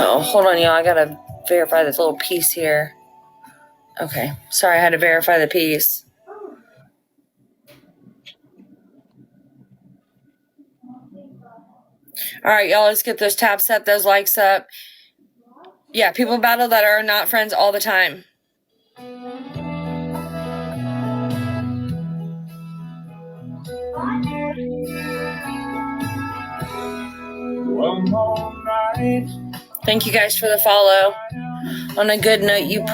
Oh, hold on, y'all. I gotta verify this little piece here. Okay. Sorry, I had to verify the piece. All right, y'all, let's get those taps up, those likes up. Yeah, people battle that are not friends all the time. One more night. Thank you guys for the follow. On a good note, you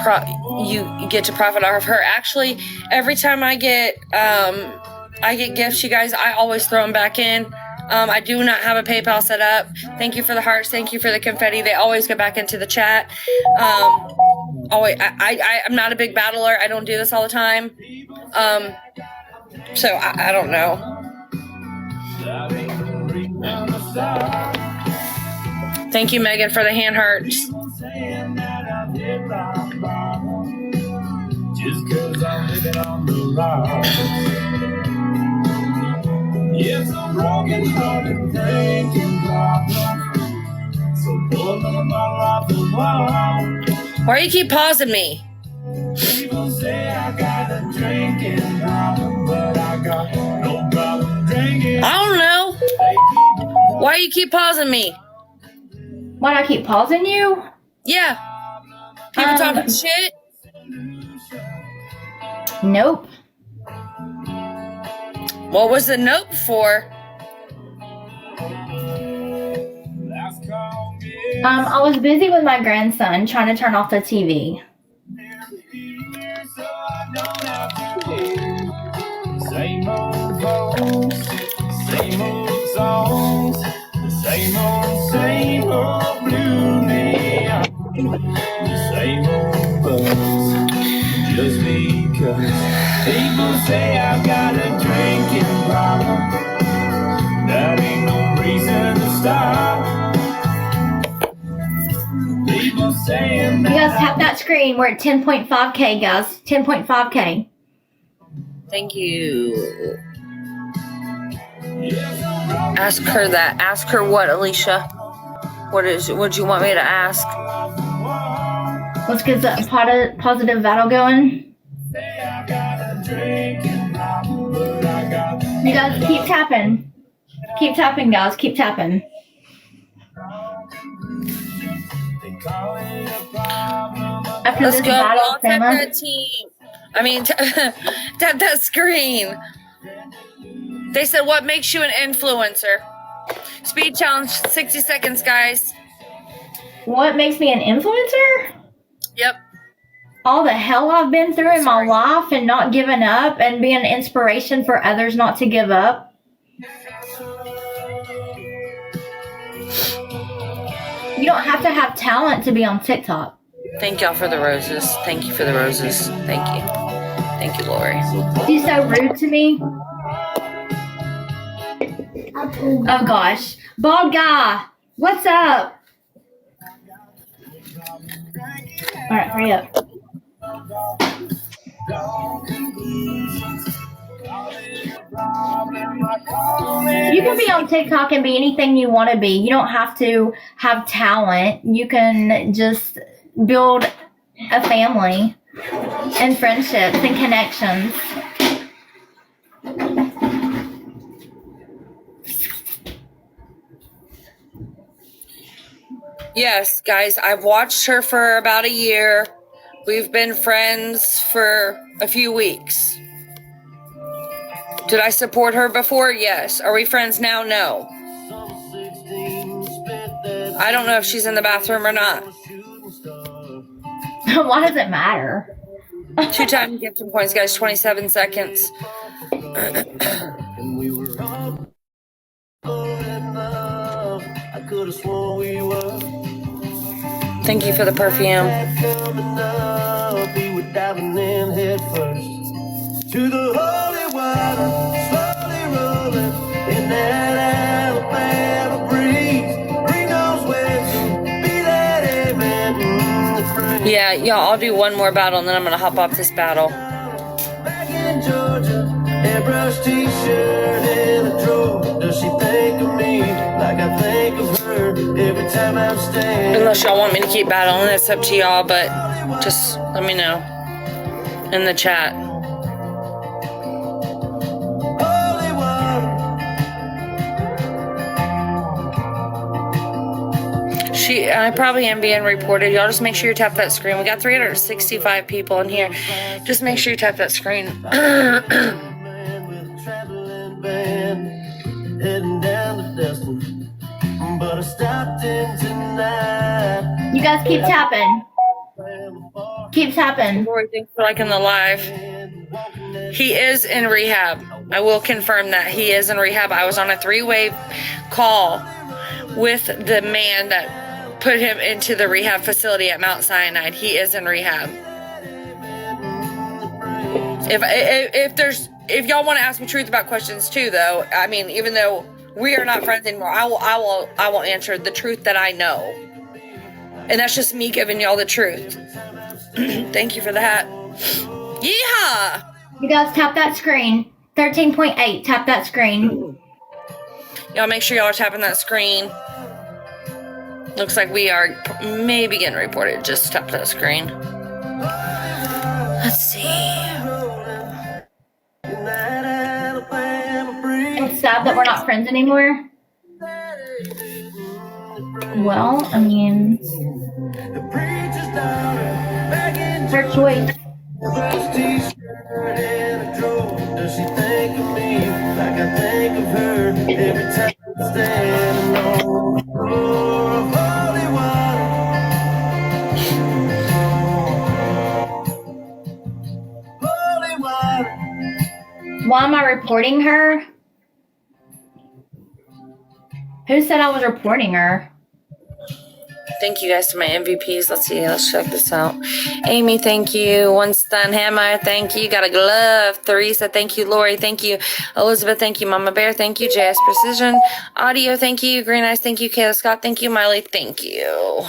get to profit off of her. Actually, every time I get gifts, you guys, I always throw them back in. I do not have a PayPal set up. Thank you for the hearts. Thank you for the confetti. They always go back into the chat. I'm not a big battler. I don't do this all the time. So I don't know. Thank you, Megan, for the hand hearts. Just 'cause I'm living on the line. It's a broken hearted thinking problem. So put on my life a while. Why do you keep pausing me? People say I got a drinking problem, but I got no problem drinking. I don't know. Why do you keep pausing me? Why do I keep pausing you? Yeah. People talking shit? Nope. What was the note for? I was busy with my grandson trying to turn off the TV. Same old folks, same old songs, same old blue neon, the same old buzz. Just because people say I've got a drinking problem, that ain't no reason to stop. People saying that. You guys tap that screen. We're at 10.5K, guys. 10.5K. Thank you. Ask her that. Ask her what, Alicia? What do you want me to ask? Let's get that positive battle going. You guys keep tapping. Keep tapping, guys. Keep tapping. Let's go. I'll tap that team. I mean, tap that screen. They said, what makes you an influencer? Speed challenge, 60 seconds, guys. What makes me an influencer? Yep. All the hell I've been through in my life and not giving up and being an inspiration for others not to give up. You don't have to have talent to be on TikTok. Thank y'all for the roses. Thank you for the roses. Thank you. Thank you, Lori. You're so rude to me. Oh, gosh. Bald guy, what's up? All right, hurry up. You can be on TikTok and be anything you want to be. You don't have to have talent. You can just build a family and friendships and connections. Yes, guys, I've watched her for about a year. We've been friends for a few weeks. Did I support her before? Yes. Are we friends now? No. I don't know if she's in the bathroom or not. Why does it matter? 2-time gifting points, guys. 27 seconds. Thank you for the perfume. To the holy water, slowly rolling in that Alabama breeze. Bring those waves, be that amen. Yeah, y'all, I'll do one more battle and then I'm gonna hop off this battle. Back in Georgia, airbrush t-shirt and a drawer. Does she think of me like I think of her? every time I'm standing. Unless y'all want me to keep battling, it's up to y'all, but just let me know in the chat. Holy water. I probably am being reported. Y'all just make sure you tap that screen. We got 365 people in here. Just make sure you tap that screen. Man with a traveling band, heading down to Destin, but I stopped in tonight. You guys keep tapping. Keep tapping. Lori, thanks for liking the live. He is in rehab. I will confirm that he is in rehab. I was on a 3-way call with the man that put him into the rehab facility at Mount Sinai. He is in rehab. If y'all want to ask me truth about questions too, though, I mean, even though we are not friends anymore, I will answer the truth that I know, and that's just me giving y'all the truth. Thank you for the hat. Yeehaw! You guys tap that screen. 13.8. Tap that screen. Y'all make sure y'all are tapping that screen. Looks like we are maybe getting reported. Just tap that screen. Let's see. It's sad that we're not friends anymore. Well, I mean, her choice. Does she think of me like I think of her every time I'm standing on the shore of holy water? Holy water. Why am I reporting her? Who said I was reporting her? Thank you guys to my MVPs. Let's see. Let's check this out. Amy, thank you. One Stun Hammer, thank you. Got a glove. Theresa, thank you. Lori, thank you. Elizabeth, thank you. Mama Bear, thank you. JS Precision Audio, thank you. Green Eyes, thank you. Kayla Scott, thank you. Miley, thank you.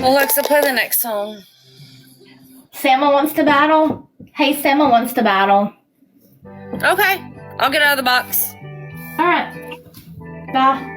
Alexa, play the next song. Sama wants to battle. Hey, Sama wants to battle. Okay, I'll get out of the box. All right. Bye.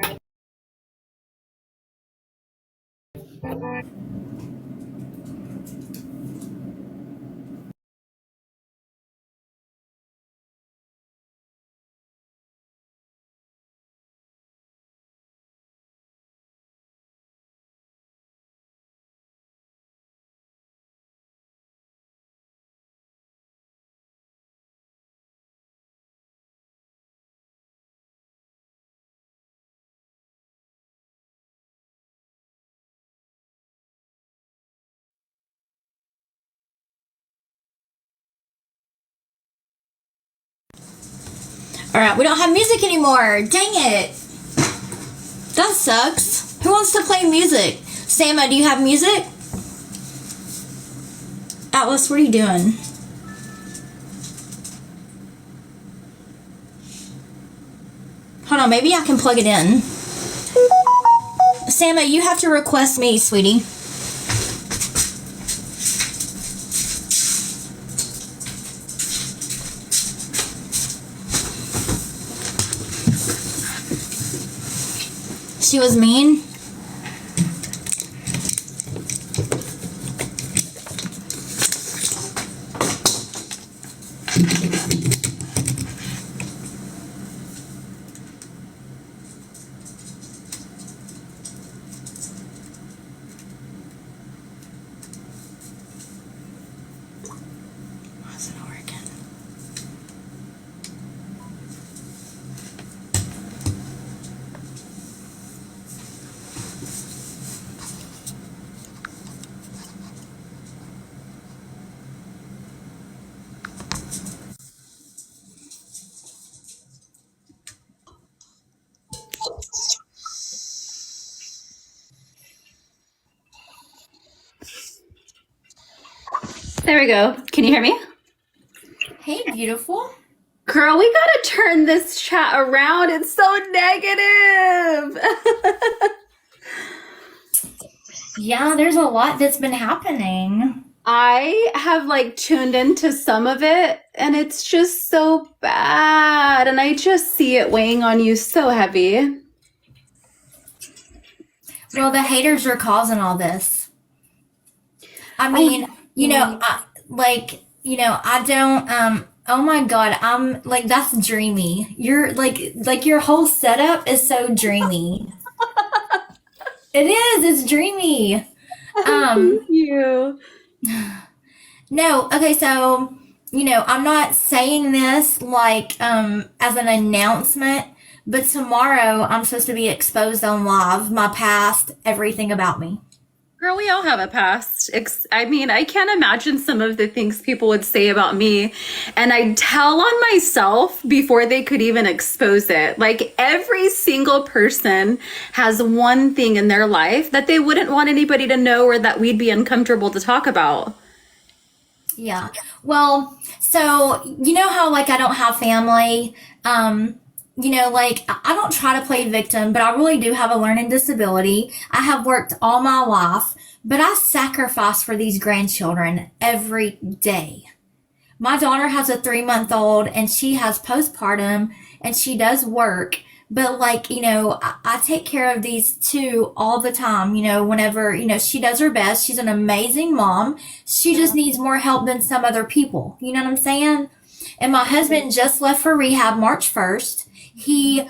Alright, we don't have music anymore. Dang it. That sucks. Who wants to play music? Sama, do you have music? Atlas, what are you doing? Hold on, maybe I can plug it in. Sama, you have to request me, sweetie. She was mean. Why isn't it working? we go. Can you hear me? Hey, beautiful. Girl, we gotta turn this chat around. It's so negative. Yeah, there's a lot that's been happening. I have like tuned into some of it and it's just so bad. And I just see it weighing on you so heavy. Well, the haters are causing all this. I mean, I don't, oh my God, I'm like, that's dreamy. You're like your whole setup is so dreamy. It is, it's dreamy. Thank you. No, okay, so, I'm not saying this like, as an announcement, but tomorrow I'm supposed to be exposed on live, my past, everything about me. Girl, we all have a past. I mean, I can't imagine some of the things people would say about me. And I'd tell on myself before they could even expose it. Like every single person has one thing in their life that they wouldn't want anybody to know or that we'd be uncomfortable to talk about. Yeah. Well, so you know how like I don't have family, like I don't try to play victim, but I really do have a learning disability. I have worked all my life, but I sacrifice for these grandchildren every day. My daughter has a 3-month-old and she has postpartum and she does work, but like, I take care of these two all the time, whenever, she does her best. She's an amazing mom. She just needs more help than some other people. You know what I'm saying? And my husband just left for rehab March 1st. He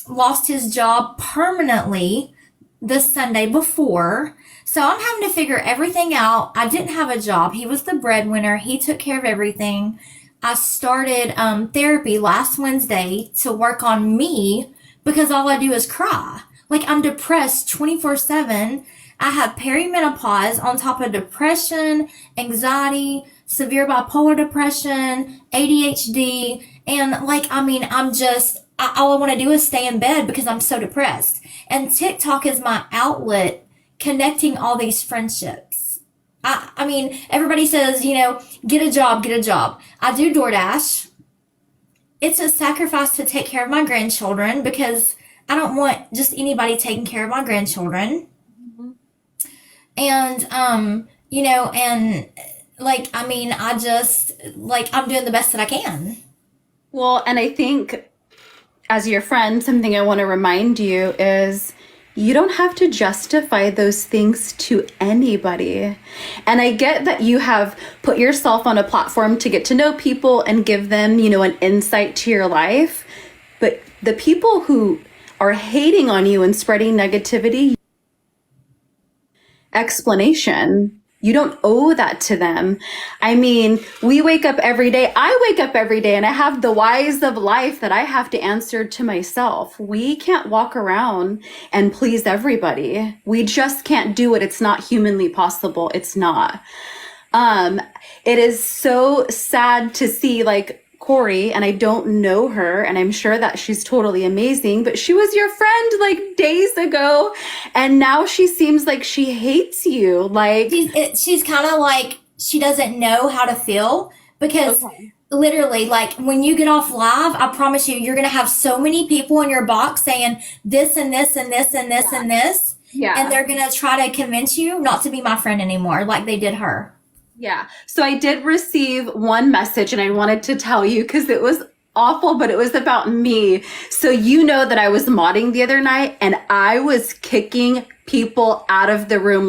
lost his job permanently the Sunday before. So I'm having to figure everything out. I didn't have a job. He was the breadwinner. He took care of everything. I started therapy last Wednesday to work on me because all I do is cry. Like I'm depressed 24/7. I have perimenopause on top of depression, anxiety, severe bipolar depression, ADHD, and all I want to do is stay in bed because I'm so depressed. And TikTok is my outlet connecting all these friendships. I mean, everybody says, get a job. I do DoorDash. It's a sacrifice to take care of my grandchildren because I don't want just anybody taking care of my grandchildren. Mm-hmm. And, I'm doing the best that I can. Well, and I think as your friend, something I want to remind you is you don't have to justify those things to anybody. And I get that you have put yourself on a platform to get to know people and give them, an insight to your life. But the people who are hating on you and spreading negativity, explanation. You don't owe that to them. I mean, we wake up every day. I wake up every day and I have the whys of life that I have to answer to myself. We can't walk around and please everybody. We just can't do it. It's not humanly possible. It's not. It is so sad to see like Corey, and I don't know her, and I'm sure that she's totally amazing, but she was your friend like days ago, and now she seems like she hates you. Like she's kind of like she doesn't know how to feel because literally, like when you get off live, I promise you're gonna have so many people in your box saying this and this and this and this and this, and they're gonna try to convince you not to be my friend anymore, like they did her. Yeah. So I did receive one message and I wanted to tell you because it was awful, but it was about me. So you know that I was modding the other night and I was kicking people out of the room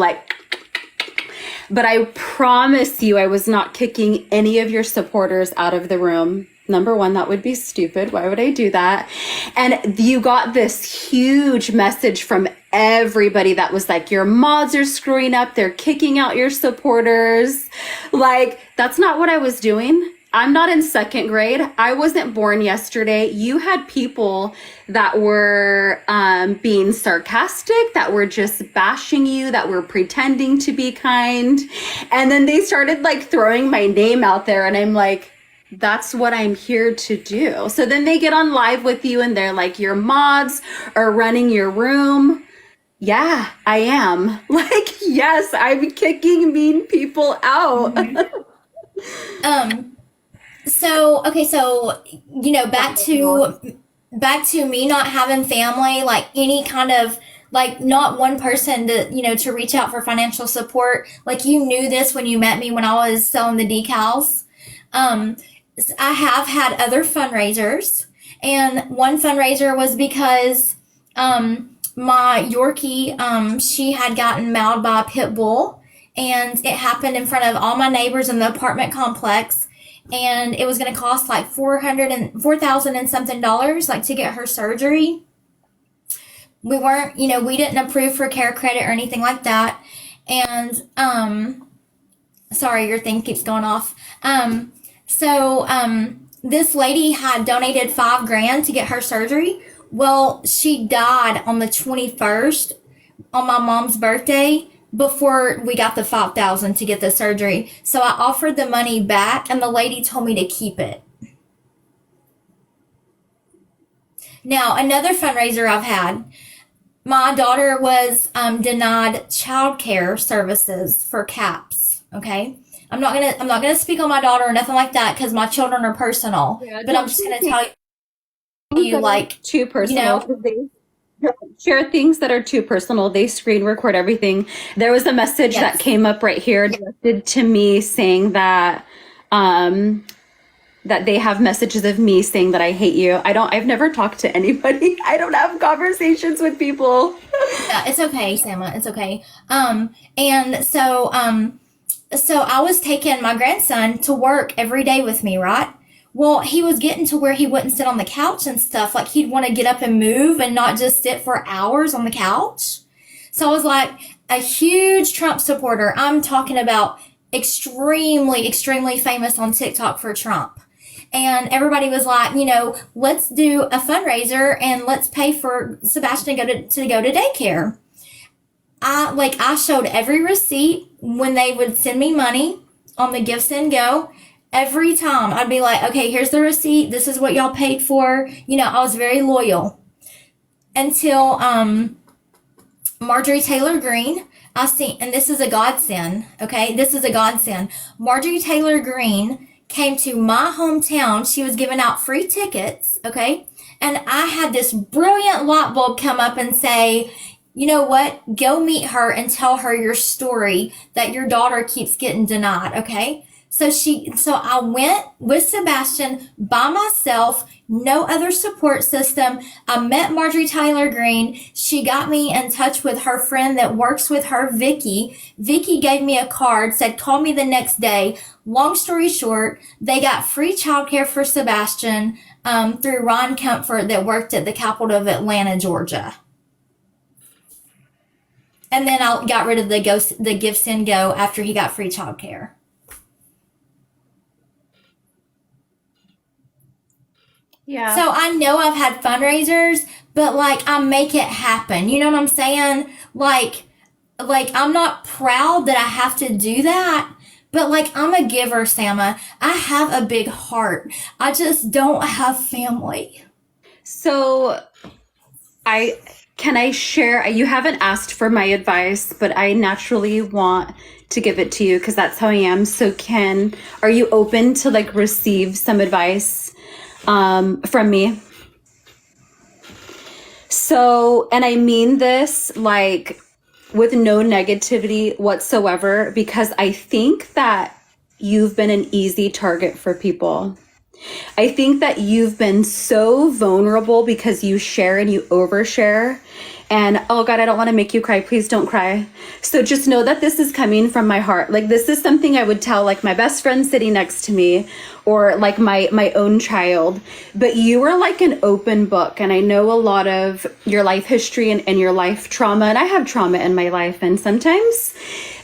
but I promise you I was not kicking any of your supporters out of the room. Number one, that would be stupid. Why would I do that? And you got this huge message from everybody that was like, your mods are screwing up. They're kicking out your supporters. Like, that's not what I was doing. I'm not in second grade. I wasn't born yesterday. You had people that were being sarcastic, that were just bashing you, that were pretending to be kind. And then they started like throwing my name out there. And I'm like, that's what I'm here to do. So then they get on live with you and they're like, your mods are running your room. Yeah, I am. Like, yes, I'm kicking mean people out. So okay, so back to me not having family, like any kind of like not one person to reach out for financial support. Like you knew this when you met me when I was selling the decals. Um, I have had other fundraisers, and one fundraiser was because my Yorkie, she had gotten mauled by a pit bull, and it happened in front of all my neighbors in the apartment complex. And it was going to cost like 4,000 and something dollars, like to get her surgery. We weren't, we didn't approve for care credit or anything like that. And, sorry, your thing keeps going off. This lady had donated $5,000 to get her surgery. Well, she died on the 21st on my mom's birthday before we got the 5,000 to get the surgery. So I offered the money back and the lady told me to keep it. Now, another fundraiser I've had, my daughter was denied childcare services for CAPS. Okay, I'm not gonna speak on my daughter or nothing like that because my children are personal. Yeah, but I'm just gonna tell you, like, too personal. They share things that are too personal. They screen record everything. There was a message Yes. that came up right here directed to me saying that that they have messages of me saying that I hate you. I've never talked to anybody. I don't have conversations with people. Yeah, it's okay, Sama. It's okay. So I was taking my grandson to work every day with me, right? Well, he was getting to where he wouldn't sit on the couch and stuff. Like he'd want to get up and move and not just sit for hours on the couch. So I was like a huge Trump supporter. I'm talking about extremely, extremely famous on TikTok for Trump. And everybody was like, let's do a fundraiser and let's pay for Sebastian to go to daycare. I showed every receipt when they would send me money on the Give Send Go. Every time I'd be like, okay, here's the receipt. This is what y'all paid for. I was very loyal until Marjorie Taylor Greene. And this is a godsend. Okay, this is a godsend. Marjorie Taylor Greene came to my hometown. She was giving out free tickets. Okay, and I had this brilliant light bulb come up and say, you know what? Go meet her and tell her your story that your daughter keeps getting denied. Okay. So I went with Sebastian by myself, no other support system. I met Marjorie Taylor Greene. She got me in touch with her friend that works with her, Vicky. Vicky gave me a card, said, call me the next day. Long story short, they got free childcare for Sebastian through Ron Comfort that worked at the Capitol of Atlanta, Georgia. And then I got rid of the Give Send Go after he got free childcare. Yeah. So I know I've had fundraisers, but like I make it happen. You know what I'm saying? Like I'm not proud that I have to do that, but like I'm a giver, Sama. I have a big heart. I just don't have family. So can I share? You haven't asked for my advice, but I naturally want to give it to you because that's how I am. So are you open to like receive some advice from me? So, and I mean this like with no negativity whatsoever, because I think that you've been an easy target for people. I think that you've been so vulnerable because you share and you overshare. And oh God, I don't want to make you cry. Please don't cry. So just know that this is coming from my heart. Like this is something I would tell like my best friend sitting next to me or like my own child. But you are like an open book. And I know a lot of your life history and your life trauma. And I have trauma in my life. And sometimes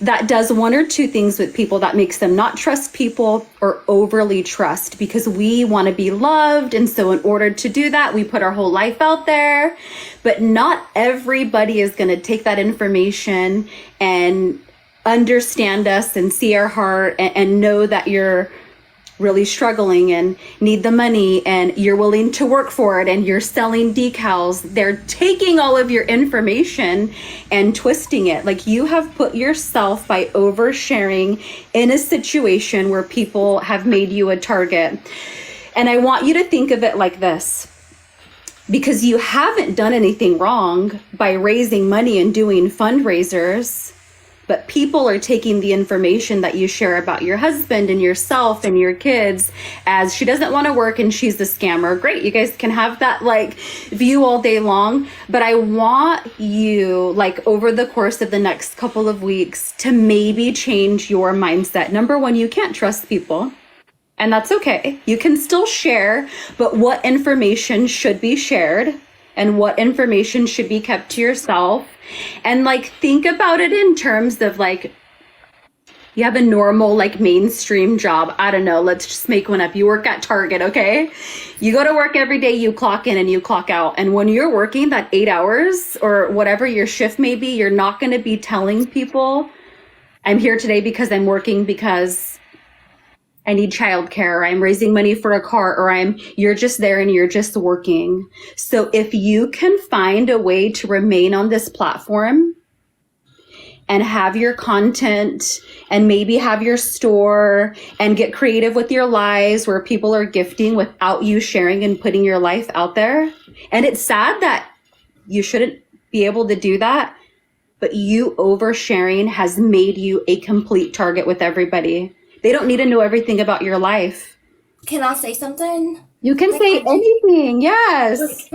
that does one or two things with people that makes them not trust people or overly trust because we want to be loved. And so in order to do that, we put our whole life out there. But not everybody is going to take that information and understand us and see our heart and know that you're really struggling and need the money and you're willing to work for it and you're selling decals. They're taking all of your information and twisting it. Like, you have put yourself by oversharing in a situation where people have made you a target. And I want you to think of it like this, because you haven't done anything wrong by raising money and doing fundraisers. But people are taking the information that you share about your husband and yourself and your kids as she doesn't want to work and she's a scammer. Great. You guys can have that like view all day long. But I want you, like, over the course of the next couple of weeks to maybe change your mindset. Number one, you can't trust people. And that's okay. You can still share, but what information should be shared and what information should be kept to yourself? And like, think about it in terms of like, you have a normal, like, mainstream job. I don't know. Let's just make one up. You work at Target, okay? You go to work every day, you clock in and you clock out. And when you're working that 8 hours or whatever your shift may be, you're not going to be telling people, I'm here today because I'm working because I need childcare, or I'm raising money for a car, or you're just there and you're just working. So if you can find a way to remain on this platform and have your content and maybe have your store and get creative with your lives where people are gifting without you sharing and putting your life out there. And it's sad that you shouldn't be able to do that, but you oversharing has made you a complete target with everybody. They don't need to know everything about your life. Can I say something? You can say anything. Yes.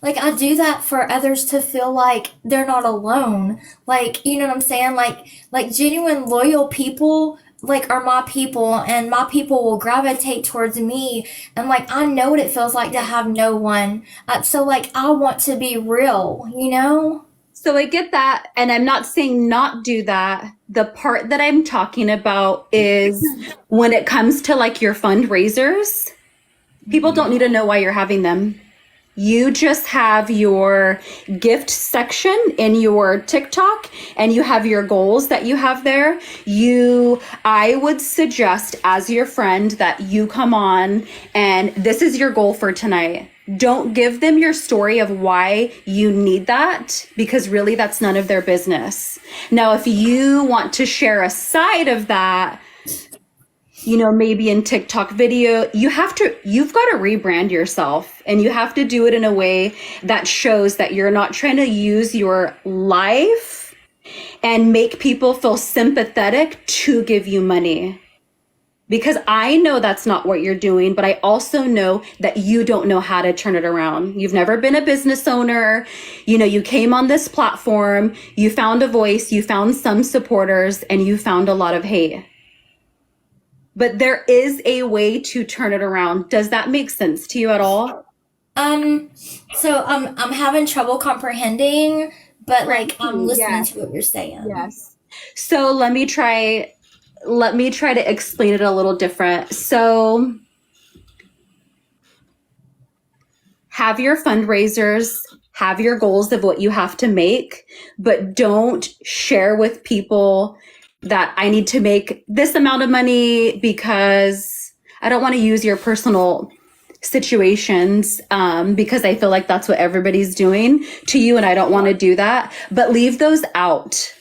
Like, I do that for others to feel like they're not alone. Like, you know what I'm saying? Like genuine loyal people, like, are my people, and my people will gravitate towards me. And like, I know what it feels like to have no one. So like, I want to be real, you know? So I get that. And I'm not saying not do that. The part that I'm talking about is when it comes to like your fundraisers, people don't need to know why you're having them. You just have your gift section in your TikTok and you have your goals that you have there. I would suggest as your friend that you come on and this is your goal for tonight. Don't give them your story of why you need that, because really that's none of their business. Now, if you want to share a side of that, you know, maybe in TikTok video, you've got to rebrand yourself, and you have to do it in a way that shows that you're not trying to use your life and make people feel sympathetic to give you money. Because I know that's not what you're doing, but I also know that you don't know how to turn it around. You've never been a business owner. You know, you came on this platform, you found a voice, you found some supporters, and you found a lot of hate. But there is a way to turn it around. Does that make sense to you at all? So I'm having trouble comprehending, but like, I'm listening to what you're saying. Yes. So let me try to explain it a little different. So have your fundraisers, have your goals of what you have to make, but don't share with people that I need to make this amount of money because I don't want to use your personal situations because I feel like that's what everybody's doing to you and I don't want to do that. But leave those out.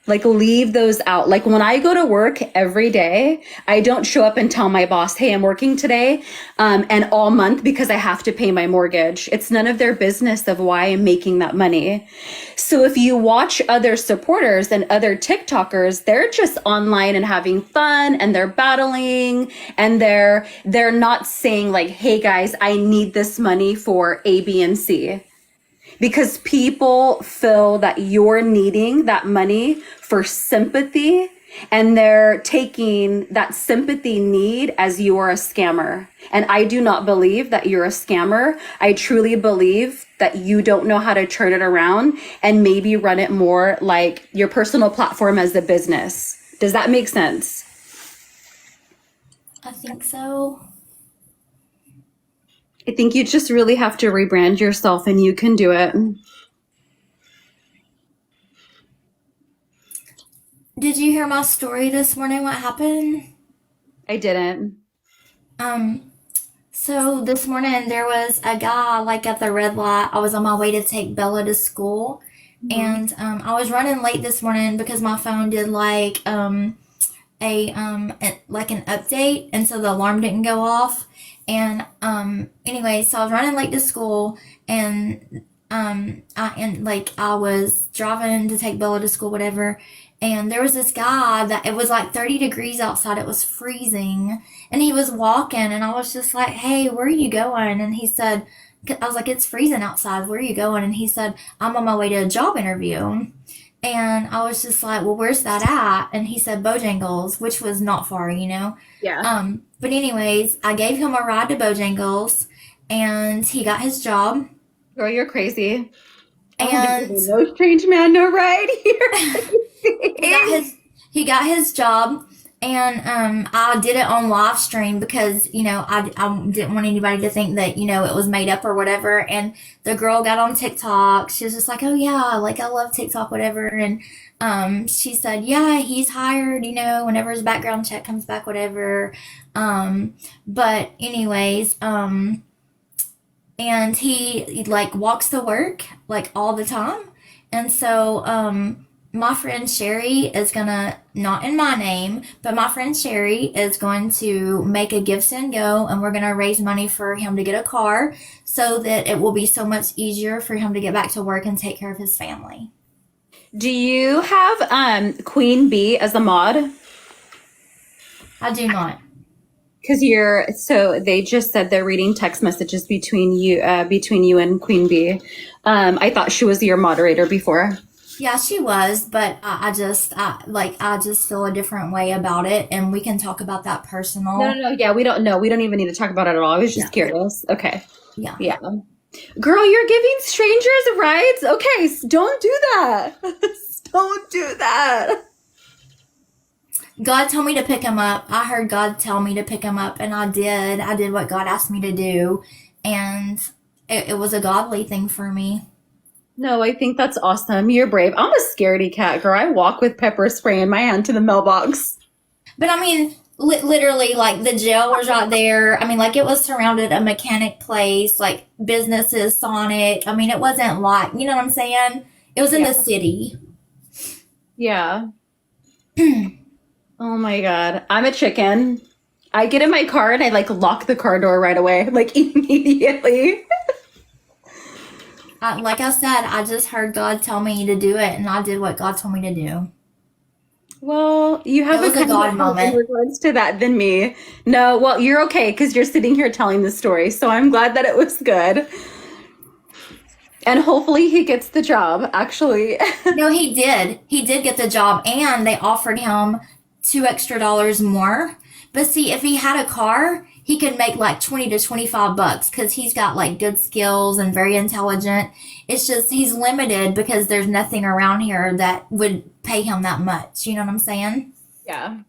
Like, leave those out. Like, when I go to work every day, I don't show up and tell my boss, hey, I'm working today and all month because I have to pay my mortgage. It's none of their business of why I'm making that money. So if you watch other supporters and other TikTokers, they're just online and having fun and they're battling and they're not saying like, hey guys, I need this money for A, B, and C. Because people feel that you're needing that money for sympathy, and they're taking that sympathy need as you are a scammer. And I do not believe that you're a scammer. I truly believe that you don't know how to turn it around and maybe run it more like your personal platform as a business. Does that make sense? I think so. I think you just really have to rebrand yourself, and you can do it. Did you hear my story this morning? What happened? I didn't. So this morning there was a guy like at the red light. I was on my way to take Bella to school, and I was running late this morning because my phone did like like an update, and so the alarm didn't go off. And anyway, so I was running late to school, and I was driving to take Bella to school, whatever. And there was this guy that it was like 30 degrees outside. It was freezing, and he was walking, and I was just like, "Hey, where are you going?" And he said, "I was like, it's freezing outside. Where are you going?" And he said, "I'm on my way to a job interview." And I was just like, "Well, where's that at?" And he said Bojangles, which was not far, you know. Yeah. But anyways, I gave him a ride to Bojangles, and he got his job. Girl, you're crazy. And No strange man, no right here. he got his job, and I did it on live stream because I didn't want anybody to think that it was made up or whatever. And the girl got on TikTok. She was just like, "Oh yeah, like I love TikTok, whatever." And she said, "Yeah, he's hired, whenever his background check comes back, whatever." But anyways, and he like walks to work like all the time. And so my friend Sherry is gonna, not in my name, but my friend Sherry is going to make a Give Send Go, and we're gonna raise money for him to get a car so that it will be so much easier for him to get back to work and take care of his family. Do you have Queen Bee as a mod? I do not. Because they just said they're reading text messages between you and Queen Bee. I thought she was your moderator before. Yeah, she was, but I just feel a different way about it, and we can talk about that personal. No, yeah, we don't know. We don't even need to talk about it at all. I was just curious. Okay. Yeah. Yeah. Girl, you're giving strangers rides? Okay, don't do that. Don't do that. God told me to pick him up. I heard God tell me to pick him up, and I did. I did what God asked me to do, and it was a godly thing for me. No, I think that's awesome. You're brave. I'm a scaredy cat, girl. I walk with pepper spray in my hand to the mailbox. But I mean, literally, like the jail was right there. I mean, like it was surrounded a mechanic place, like businesses, Sonic. I mean, it wasn't like, you know what I'm saying? It was in the city. Yeah. Oh my God. I'm a chicken. I get in my car and I like lock the car door right away, like immediately. Like I said, I just heard God tell me to do it, and I did what God told me to do. Well, you have It was a God in moment. regards to that than me. No, well, you're okay because you're sitting here telling the story. So I'm glad that it was good. And hopefully he gets the job, actually. No, he did. He did get the job, and they offered him $2 extra more. But see, if he had a car, he could make like 20 to 25 bucks because he's got like good skills and very intelligent. It's just he's limited because there's nothing around here that would pay him that much. You know what I'm saying? Yeah.